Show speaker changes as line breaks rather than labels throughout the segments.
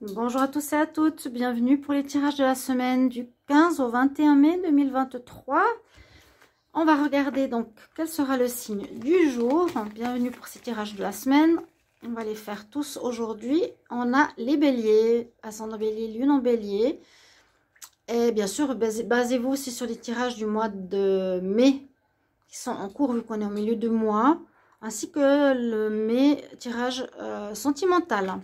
Bonjour à tous et à toutes, bienvenue pour les tirages de la semaine du 15 au 21 mai 2023. On va regarder donc quel sera le signe du jour. Bienvenue pour ces tirages de la semaine. On va les faire tous aujourd'hui. On a les béliers, ascendant bélier, lune en bélier. Et bien sûr, basez-vous aussi sur les tirages du mois de mai qui sont en cours vu qu'on est au milieu du mois, ainsi que le mai tirage sentimental.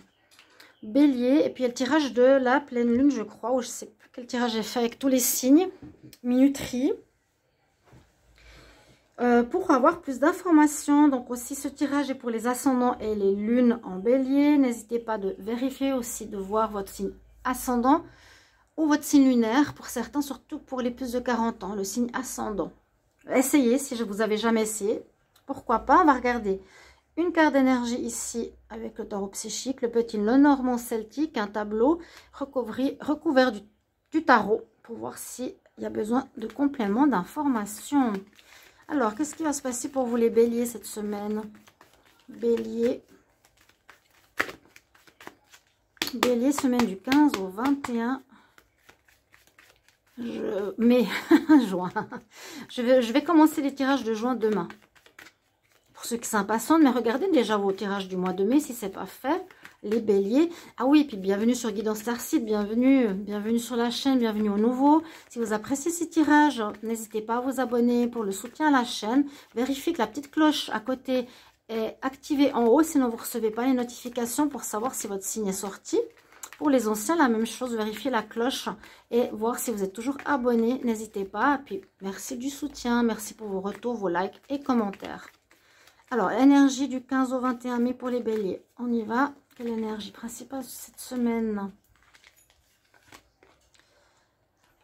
Bélier, et puis il y a le tirage de la pleine lune, je crois, ou je sais plus quel tirage j'ai fait avec tous les signes, minuterie. Pour avoir plus d'informations, donc aussi ce tirage est pour les ascendants et les lunes en bélier. N'hésitez pas de vérifier aussi, de voir votre signe ascendant ou votre signe lunaire, pour certains, surtout pour les plus de 40 ans, le signe ascendant. Essayez, si vous avez jamais essayé, pourquoi pas. On va regarder une carte d'énergie ici avec le tarot psychique, le petit Lenormand celtique, un tableau recouvert du tarot pour voir s'il y a besoin de compléments d'informations. Alors, qu'est-ce qui va se passer pour vous les béliers cette semaine? Bélier, semaine du 15 au 21 mai, juin. Je vais commencer les tirages de juin demain. Pour ceux qui s'impatientent, mais regardez déjà vos tirages du mois de mai si ce n'est pas fait, les béliers. Ah oui, puis bienvenue sur Guidance Starseed, bienvenue sur la chaîne, bienvenue au nouveau. Si vous appréciez ces tirages, n'hésitez pas à vous abonner pour le soutien à la chaîne. Vérifiez que la petite cloche à côté est activée en haut, sinon vous ne recevez pas les notifications pour savoir si votre signe est sorti. Pour les anciens, la même chose, vérifiez la cloche et voir si vous êtes toujours abonné. N'hésitez pas. Et puis, merci du soutien, merci pour vos retours, vos likes et commentaires. Alors, énergie du 15 au 21 mai pour les béliers. On y va. Quelle énergie principale cette semaine?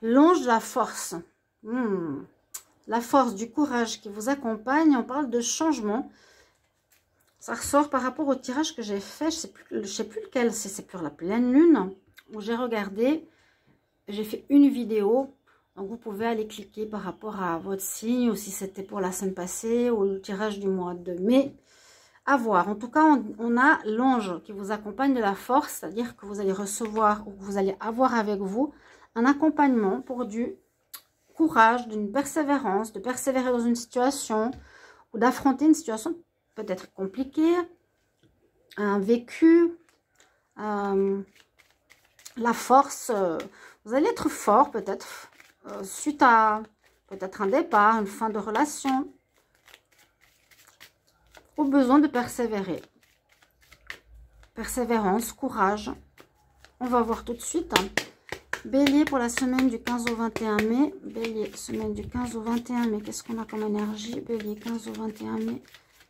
L'ange de la force. La force, du courage qui vous accompagne. On parle de changement. Ça ressort par rapport au tirage que j'ai fait. Je ne sais plus lequel. C'est pour la pleine lune. Où j'ai regardé. J'ai fait une vidéo. Donc, vous pouvez aller cliquer par rapport à votre signe, ou si c'était pour la semaine passée, ou le tirage du mois de mai. À voir. En tout cas, on a l'ange qui vous accompagne de la force, c'est-à-dire que vous allez recevoir, ou que vous allez avoir avec vous, un accompagnement pour du courage, d'une persévérance, de persévérer dans une situation, ou d'affronter une situation peut-être compliquée, un vécu, la force. Vous allez être fort peut-être, suite à peut-être un départ, une fin de relation, au besoin de persévérer. Persévérance, courage. On va voir tout de suite. Bélier pour la semaine du 15 au 21 mai. Bélier, semaine du 15 au 21 mai. Qu'est-ce qu'on a comme énergie? Bélier, 15 au 21 mai.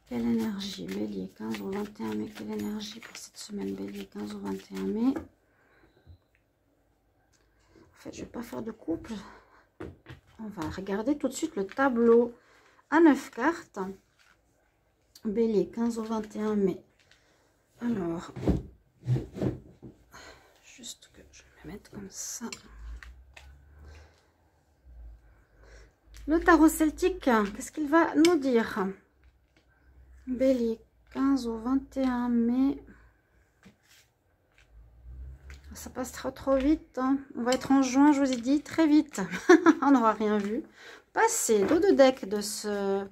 Quelle énergie? Bélier, 15 au 21 mai. Quelle énergie pour cette semaine? Bélier, 15 au 21 mai. En fait, je ne vais pas faire de couple. On va regarder tout de suite le tableau à 9 cartes. Bélier, 15 au 21 mai. Alors, juste que je vais me mettre comme ça. Le tarot celtique, qu'est-ce qu'il va nous dire? Bélier, 15 au 21 mai. Ça passe trop vite. Hein. On va être en juin, je vous ai dit, très vite. On n'aura rien vu. Passez, dos de deck de ce...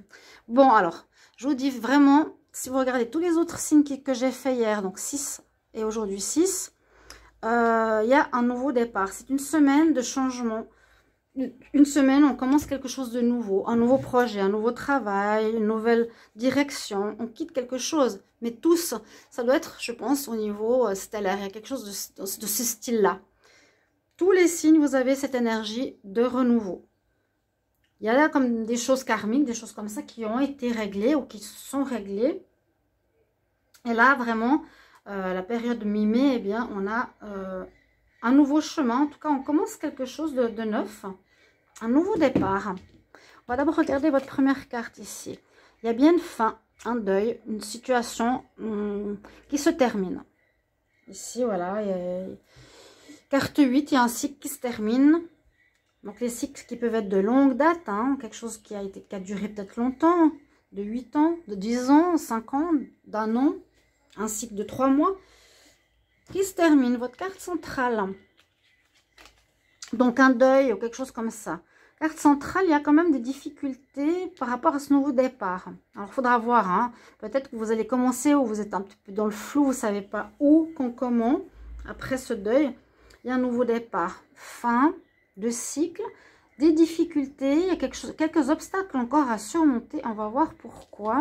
Bon, alors, je vous dis vraiment, si vous regardez tous les autres signes que j'ai fait hier, donc 6 et aujourd'hui 6, il y a un nouveau départ. C'est une semaine de changement. Une semaine, on commence quelque chose de nouveau, un nouveau projet, un nouveau travail, une nouvelle direction. On quitte quelque chose. Mais tous, ça doit être, je pense, au niveau stellaire. Il y a quelque chose de ce style-là. Tous les signes, vous avez cette énergie de renouveau. Il y a là comme des choses karmiques, des choses comme ça qui ont été réglées ou qui sont réglées. Et là, vraiment, la période mi-mai, eh bien, on a un nouveau chemin. En tout cas, on commence quelque chose de neuf. Un nouveau départ. On va d'abord regarder votre première carte ici. Il y a bien une fin, un deuil, une situation qui se termine. Ici, voilà. Carte 8, il y a un cycle qui se termine. Donc, les cycles qui peuvent être de longue date, hein, quelque chose qui a duré peut-être longtemps, de 8 ans, de 10 ans, 5 ans, d'un an, un cycle de 3 mois. qui se termine, votre carte centrale. Donc un deuil ou quelque chose comme ça. Carte centrale, il y a quand même des difficultés par rapport à ce nouveau départ. Alors, il faudra voir. Hein. Peut-être que vous allez commencer ou vous êtes un petit peu dans le flou, vous ne savez pas où, quand, comment. Après ce deuil, il y a un nouveau départ. Fin de cycle, des difficultés, il y a quelques obstacles encore à surmonter. On va voir pourquoi.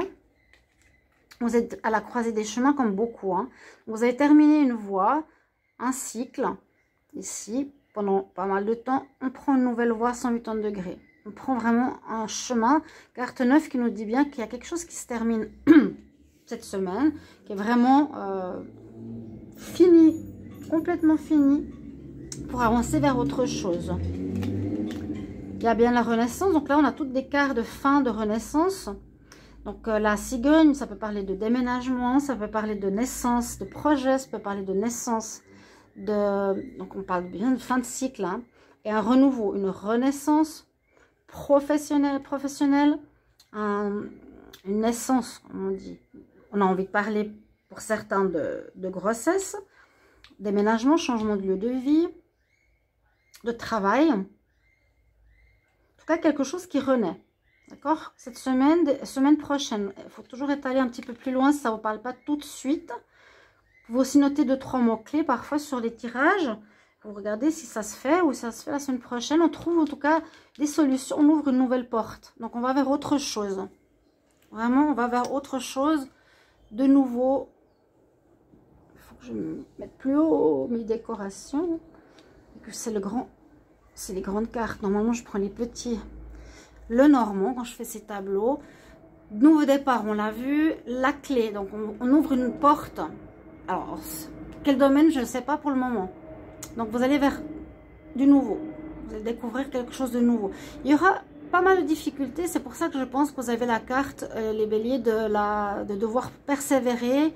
Vous êtes à la croisée des chemins comme beaucoup. Hein. Vous avez terminé une voie, un cycle, ici. Pendant pas mal de temps, on prend une nouvelle voie à 180 degrés. On prend vraiment un chemin. Carte 9 qui nous dit bien qu'il y a quelque chose qui se termine cette semaine, qui est vraiment fini, complètement fini, pour avancer vers autre chose. Il y a bien la renaissance. Donc là, on a toutes des cartes de fin de renaissance. Donc la cigogne, ça peut parler de déménagement, ça peut parler de naissance, de projet, ça peut parler de naissance. Donc on parle bien de fin de cycle, hein, et un renouveau, une renaissance professionnelle, une naissance, comme on dit. On a envie de parler pour certains de grossesse, déménagement, changement de lieu de vie, de travail. En tout cas, quelque chose qui renaît. D'accord? Cette semaine prochaine, il faut toujours étaler un petit peu plus loin si ça ne vous parle pas tout de suite. Vous pouvez aussi noter 2-3 mots-clés parfois sur les tirages. Vous regardez si ça se fait ou si ça se fait la semaine prochaine. On trouve en tout cas des solutions. On ouvre une nouvelle porte. Donc on va vers autre chose. Vraiment, on va vers autre chose de nouveau. Il faut que je me mette plus haut mes décorations. C'est les grandes cartes. Normalement, je prends les petits. Le normand quand je fais ces tableaux. Nouveau départ, on l'a vu. La clé. Donc on ouvre une porte. Alors, quel domaine, je ne sais pas pour le moment. Donc, vous allez vers du nouveau. Vous allez découvrir quelque chose de nouveau. Il y aura pas mal de difficultés. C'est pour ça que je pense que vous avez la carte, les béliers, de devoir persévérer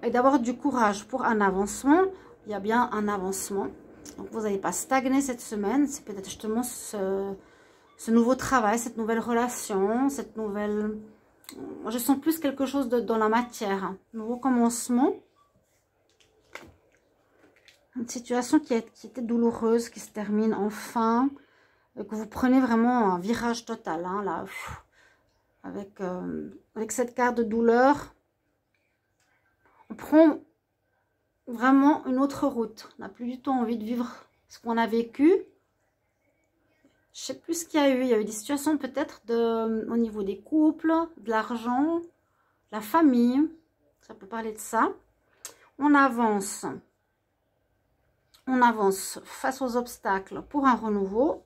et d'avoir du courage pour un avancement. Il y a bien un avancement. Donc, vous n'allez pas stagner cette semaine. C'est peut-être justement ce nouveau travail, cette nouvelle relation, cette nouvelle... Moi, je sens plus quelque chose dans la matière. Hein. Nouveau commencement. Une situation qui était douloureuse, qui se termine enfin, que vous prenez vraiment un virage total, hein, là, avec cette carte de douleur, on prend vraiment une autre route. On n'a plus du tout envie de vivre ce qu'on a vécu. Je ne sais plus ce qu'il y a eu. Il y a eu des situations peut-être au niveau des couples, de l'argent, la famille. Ça peut parler de ça. On avance. On avance face aux obstacles pour un renouveau.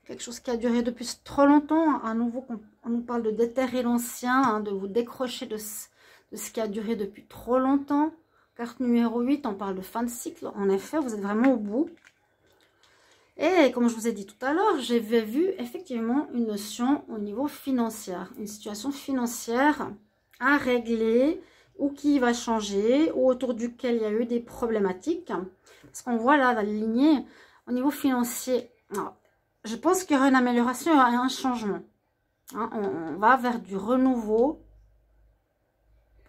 Quelque chose qui a duré depuis trop longtemps. À nouveau, on nous parle de déterrer l'ancien, hein, de vous décrocher de ce qui a duré depuis trop longtemps. Carte numéro 8, on parle de fin de cycle. En effet, vous êtes vraiment au bout. Et comme je vous ai dit tout à l'heure, j'avais vu effectivement une notion au niveau financier. Une situation financière à régler ou qui va changer, ou autour duquel il y a eu des problématiques. Parce qu'on voit là, dans la lignée, au niveau financier, alors, je pense qu'il y aura une amélioration, il y aura un changement. Hein, on va vers du renouveau.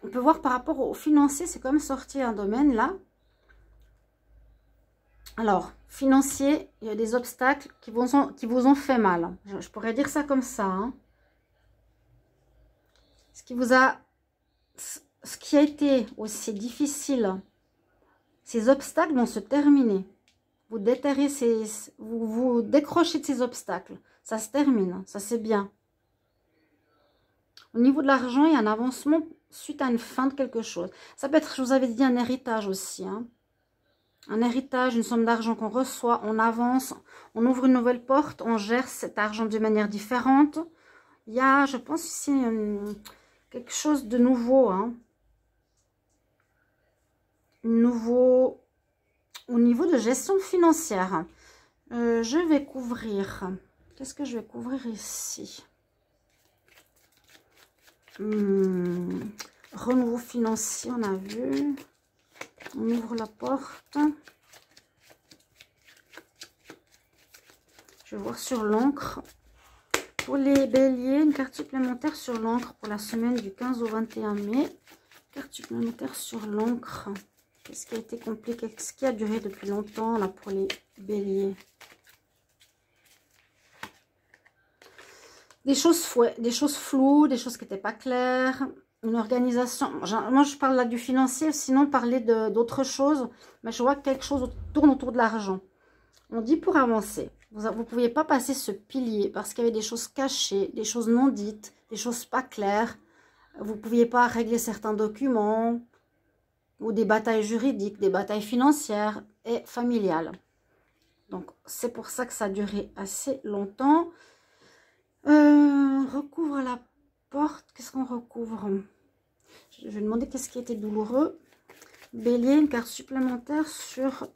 On peut voir par rapport au financier, c'est quand même sorti un domaine là. Alors, financier, il y a des obstacles qui vous ont fait mal. Je pourrais dire ça comme ça. Hein. Ce qui a été aussi difficile, ces obstacles vont se terminer. Vous déterrez vous décrochez de ces obstacles. Ça se termine, ça c'est bien. Au niveau de l'argent, il y a un avancement suite à une fin de quelque chose. Ça peut être, je vous avais dit, un héritage aussi. Hein. Un héritage, une somme d'argent qu'on reçoit, on avance, on ouvre une nouvelle porte, on gère cet argent de manière différente. Il y a, je pense ici, quelque chose de nouveau. Hein. Nouveau au niveau de gestion financière. Je vais couvrir. Qu'est-ce que je vais couvrir ici? Renouveau financier, on a vu. On ouvre la porte. Je vais voir sur l'encre. Pour les béliers, une carte supplémentaire sur l'encre pour la semaine du 15 au 21 mai. Carte supplémentaire sur l'encre. Qu'est-ce qui a été compliqué? Qu'est-ce qui a duré depuis longtemps là pour les béliers? Des choses floues, des choses qui n'étaient pas claires, une organisation. Moi, je parle là du financier, sinon parler d'autres choses. Mais je vois que quelque chose tourne autour de l'argent. On dit pour avancer. Vous ne pouviez pas passer ce pilier parce qu'il y avait des choses cachées, des choses non dites, des choses pas claires. Vous ne pouviez pas régler certains documents ou des batailles juridiques, des batailles financières et familiales. Donc, c'est pour ça que ça a duré assez longtemps. Recouvre la porte. Qu'est-ce qu'on recouvre? Je vais demander qu'est-ce qui était douloureux. Bélier, une carte supplémentaire sur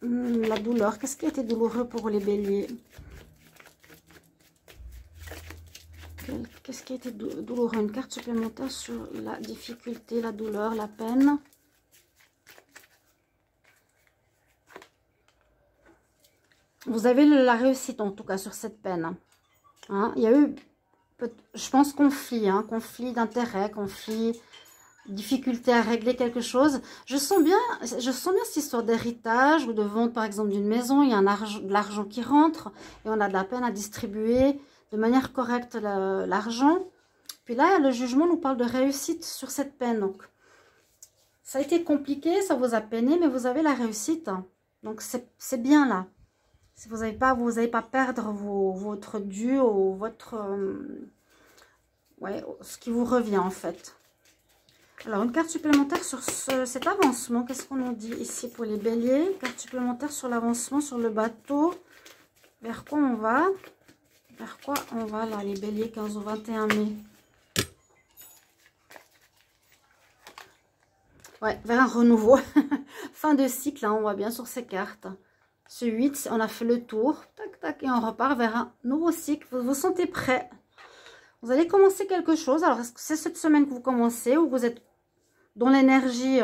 la douleur. Qu'est-ce qui a été douloureux pour les béliers? Qu'est-ce qui a été douloureux? Une carte supplémentaire sur la difficulté, la douleur, la peine. Vous avez la réussite en tout cas sur cette peine. Hein, il y a eu, je pense, conflit, hein, conflit d'intérêt, conflit, difficulté à régler quelque chose. Je sens bien cette histoire d'héritage ou de vente, par exemple, d'une maison. Il y a de l'argent qui rentre et on a de la peine à distribuer de manière correcte l'argent. Puis là, le jugement nous parle de réussite sur cette peine. Donc, ça a été compliqué, ça vous a peiné, mais vous avez la réussite. Donc, c'est bien là. Si vous n'allez pas perdre votre dû ou votre... ouais, ce qui vous revient en fait. Alors, une carte supplémentaire sur cet avancement. Qu'est-ce qu'on nous dit ici pour les béliers? Carte supplémentaire sur l'avancement sur le bateau. Vers quoi on va? Vers quoi on va là, les béliers, 15 au 21 mai? Ouais, vers un renouveau. Fin de cycle, hein, on voit bien sur ces cartes. Ce 8, on a fait le tour. Tac, tac, et on repart vers un nouveau cycle. Vous vous sentez prêt? Vous allez commencer quelque chose. Alors, est-ce que c'est cette semaine que vous commencez ou vous êtes dans l'énergie?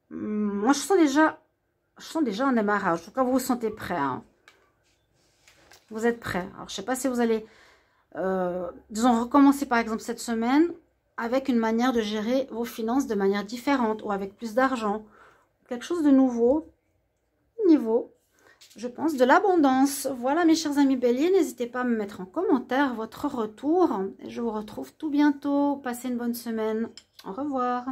Moi, je sens déjà un démarrage. En tout cas, vous vous sentez prêt. Hein. Vous êtes prêt. Alors, je ne sais pas si vous allez, disons, recommencer par exemple cette semaine avec une manière de gérer vos finances de manière différente ou avec plus d'argent. Quelque chose de nouveau. Niveau, je pense, de l'abondance. Voilà, mes chers amis béliers, n'hésitez pas à me mettre en commentaire votre retour. Je vous retrouve tout bientôt. Passez une bonne semaine. Au revoir.